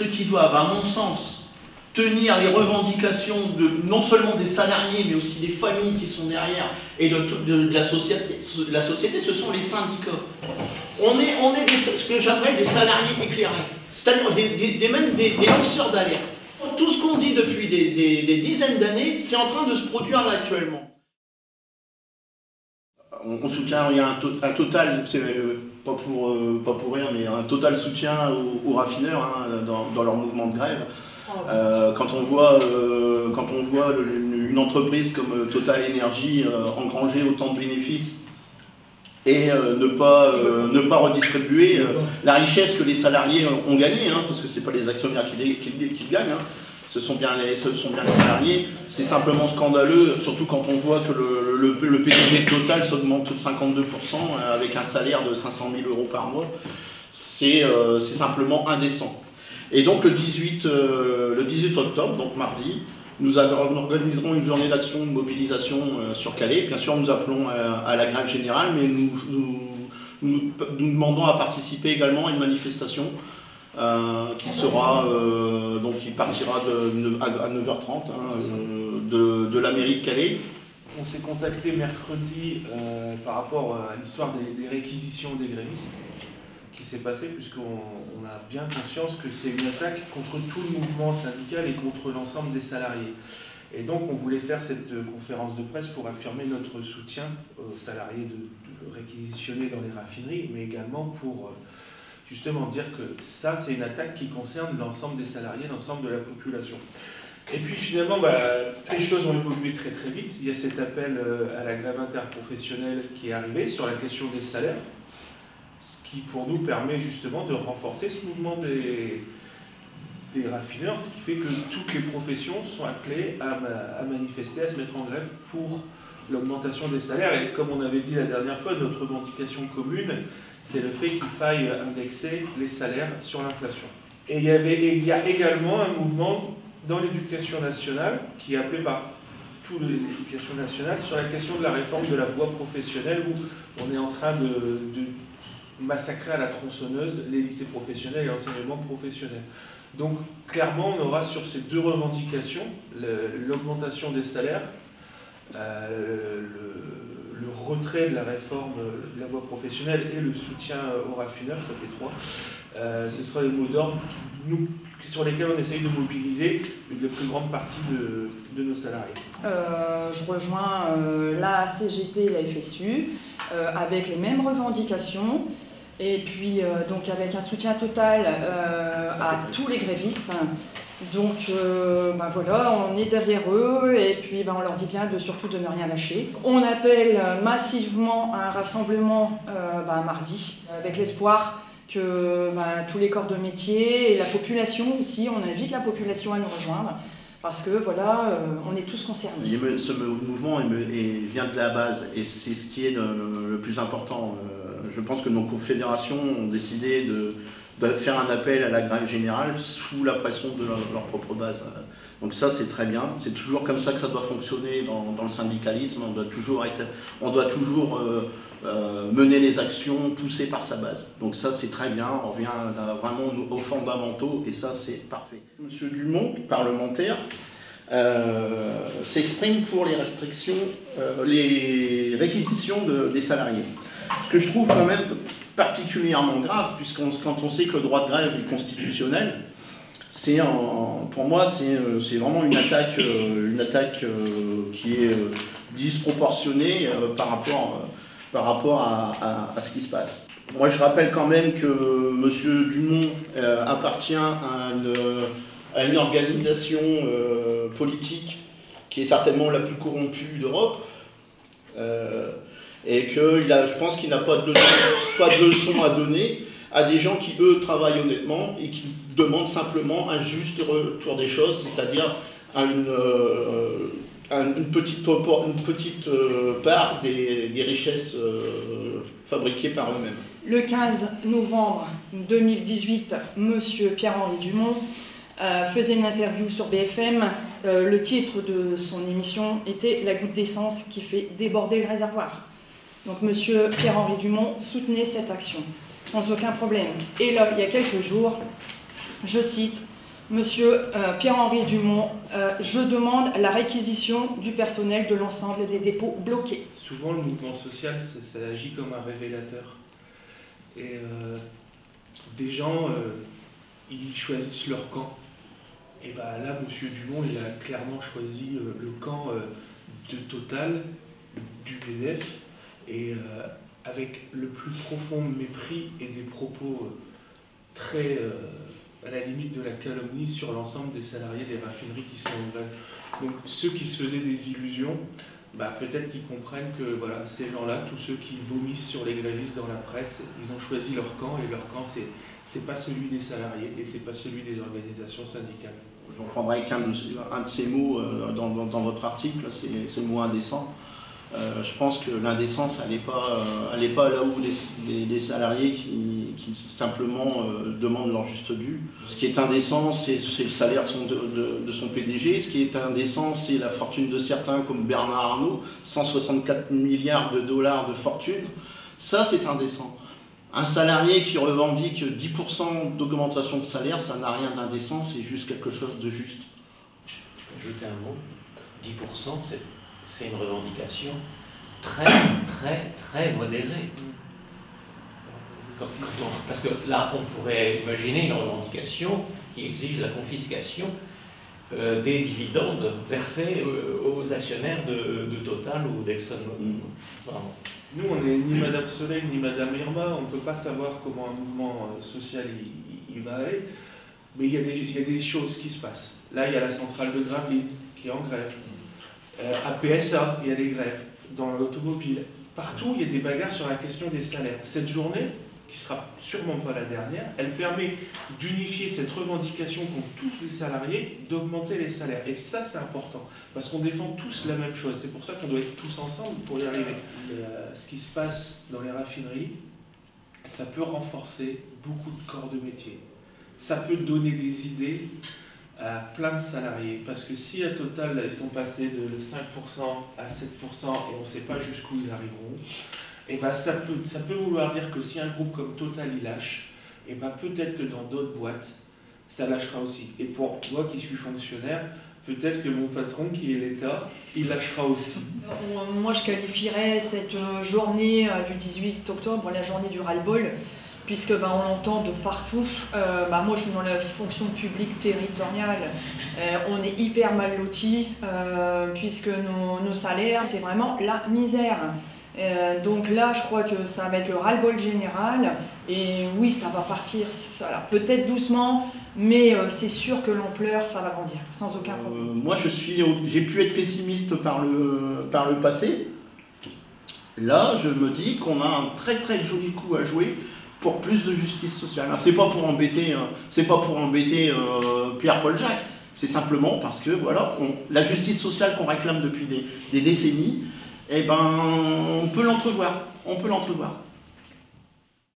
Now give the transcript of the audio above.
ceux qui doivent, à mon sens, tenir les revendications non seulement des salariés, mais aussi des familles qui sont derrière, et de la société, ce sont les syndicats. On est ce que j'appelle des salariés éclairés, c'est-à-dire même des lanceurs d'alerte. Tout ce qu'on dit depuis des dizaines d'années, c'est en train de se produire là actuellement. On soutient, il y a un total, c'est pas pour rien, mais un total soutien aux raffineurs hein, dans leur mouvement de grève. Quand on voit une entreprise comme Total Energy engranger autant de bénéfices et ne pas redistribuer la richesse que les salariés ont gagnée, hein, parce que ce n'est pas les actionnaires qui gagnent, hein, ce sont bien les salariés, c'est simplement scandaleux, surtout quand on voit que le PDG Total s'augmente de 52% avec un salaire de 500 000 € par mois, c'est simplement indécent. Et donc le 18 octobre, donc mardi, nous organiserons une journée d'action, de mobilisation sur Calais. Bien sûr, nous appelons à la grève générale, mais nous demandons à participer également à une manifestation qui partira à 9h30 hein, de la mairie de Calais. On s'est contacté mercredi par rapport à l'histoire des réquisitions des grévistes qui s'est passé, puisqu'on a bien conscience que c'est une attaque contre tout le mouvement syndical et contre l'ensemble des salariés. Et donc on voulait faire cette conférence de presse pour affirmer notre soutien aux salariés de réquisitionner dans les raffineries, mais également pour justement dire que ça c'est une attaque qui concerne l'ensemble des salariés, l'ensemble de la population. Et puis finalement, les choses ont évolué très très vite. Il y a cet appel à la grève interprofessionnelle qui est arrivé sur la question des salaires, ce qui pour nous permet justement de renforcer ce mouvement des raffineurs, ce qui fait que toutes les professions sont appelées à manifester, à se mettre en grève pour l'augmentation des salaires. Et comme on avait dit la dernière fois, notre revendication commune, c'est le fait qu'il faille indexer les salaires sur l'inflation. Et il y a également un mouvement dans l'éducation nationale qui est appelé par toute l'éducation nationale sur la question de la réforme de la voie professionnelle, où on est en train de massacrer à la tronçonneuse les lycées professionnels et l'enseignement professionnel. Donc clairement, on aura sur ces deux revendications, l'augmentation des salaires, le retrait de la réforme de la voie professionnelle et le soutien aux raffineurs, ça fait trois. Ce sera les mots d'ordre sur lesquels on essaye de mobiliser la plus grande partie de nos salariés. Je rejoins la CGT et la FSU avec les mêmes revendications. Et puis, donc avec un soutien total à tous les grévistes. Donc, voilà, on est derrière eux et puis on leur dit bien surtout de ne rien lâcher. On appelle massivement à un rassemblement mardi, avec l'espoir que tous les corps de métier et la population aussi, on invite la population à nous rejoindre. Parce que voilà, on est tous concernés. Ce mouvement vient de la base et c'est ce qui est le plus important. Je pense que nos confédérations ont décidé de faire un appel à la grève générale sous la pression de leur propre base. Donc ça c'est très bien, c'est toujours comme ça que ça doit fonctionner dans le syndicalisme, on doit toujours mener les actions poussées par sa base. Donc ça c'est très bien, on revient vraiment aux fondamentaux et ça c'est parfait. Monsieur Dumont, parlementaire, s'exprime pour les restrictions, les réquisitions des salariés. Ce que je trouve quand même particulièrement grave, quand on sait que le droit de grève est constitutionnel, pour moi c'est vraiment une attaque qui est disproportionnée par rapport à ce qui se passe. Moi je rappelle quand même que M. Dumont appartient à une organisation politique qui est certainement la plus corrompue d'Europe. Et que je pense qu'il n'a pas de leçon à donner à des gens qui, eux, travaillent honnêtement et qui demandent simplement un juste retour des choses, c'est-à-dire une petite part des richesses fabriquées par eux-mêmes. Le 15 novembre 2018, M. Pierre-Henri Dumont faisait une interview sur BFM. Le titre de son émission était « La goutte d'essence qui fait déborder le réservoir ». Donc M. Pierre-Henri Dumont soutenait cette action, sans aucun problème. Et là, il y a quelques jours, Je cite, Monsieur Pierre-Henri Dumont, je demande la réquisition du personnel de l'ensemble des dépôts bloqués. Souvent, le mouvement social, ça agit comme un révélateur. Et des gens, ils choisissent leur camp. Et bien là, M. Dumont, il a clairement choisi le camp de Total, du MEDEF, et avec le plus profond mépris et des propos très à la limite de la calomnie sur l'ensemble des salariés des raffineries qui sont en grève. Donc ceux qui se faisaient des illusions, peut-être qu'ils comprennent que voilà, ces gens-là, tous ceux qui vomissent sur les grévistes dans la presse, ils ont choisi leur camp, et leur camp, c'est pas celui des salariés et c'est pas celui des organisations syndicales. Je reprendrai qu'un de ces mots dans votre article, c'est le mot indécent. Je pense que l'indécence, elle n'est pas là où les salariés qui simplement demandent leur juste dû. Ce qui est indécent, c'est le salaire de son PDG. Ce qui est indécent, c'est la fortune de certains comme Bernard Arnault, 164 milliards de dollars de fortune. Ça, c'est indécent. Un salarié qui revendique 10% d'augmentation de salaire, ça n'a rien d'indécent, c'est juste quelque chose de juste. Je peux ajouter un mot. 10%, c'est une revendication très modérée. Parce que là, on pourrait imaginer une revendication qui exige la confiscation des dividendes versés aux actionnaires de Total ou d'ExxonMobil. Nous, on n'est ni Madame Soleil ni Madame Irma, on ne peut pas savoir comment un mouvement social il va aller, mais il y a des choses qui se passent. Là, il y a la centrale de Gravelines qui est en grève. À PSA, il y a des grèves. Dans l'automobile, partout, il y a des bagarres sur la question des salaires. Cette journée, qui ne sera sûrement pas la dernière, elle permet d'unifier cette revendication qu'ont tous les salariés d'augmenter les salaires. Et ça, c'est important, parce qu'on défend tous la même chose. C'est pour ça qu'on doit être tous ensemble pour y arriver. Ce qui se passe dans les raffineries, ça peut renforcer beaucoup de corps de métier. Ça peut donner des idées à plein de salariés. Parce que si à Total, ils sont passés de 5% à 7% et on ne sait pas jusqu'où ils arriveront, et ça peut vouloir dire que si un groupe comme Total il lâche, et peut-être que dans d'autres boîtes, ça lâchera aussi. Et pour moi qui suis fonctionnaire, peut-être que mon patron qui est l'État, il lâchera aussi. Moi je qualifierais cette journée du 18 octobre, la journée du ras-le-bol, puisque on entend de partout. Moi je suis dans la fonction publique territoriale, on est hyper mal lotis, puisque nos salaires, c'est vraiment la misère. Donc là, je crois que ça va être le ras-le-bol général, et oui, ça va partir, peut-être doucement, mais c'est sûr que l'ampleur, ça va grandir, sans aucun problème. Moi, j'ai pu être pessimiste par le passé. Là, je me dis qu'on a un très joli coup à jouer pour plus de justice sociale. C'est pas pour embêter, Pierre-Paul Jacques. C'est simplement parce que voilà, la justice sociale qu'on réclame depuis des décennies, on peut l'entrevoir.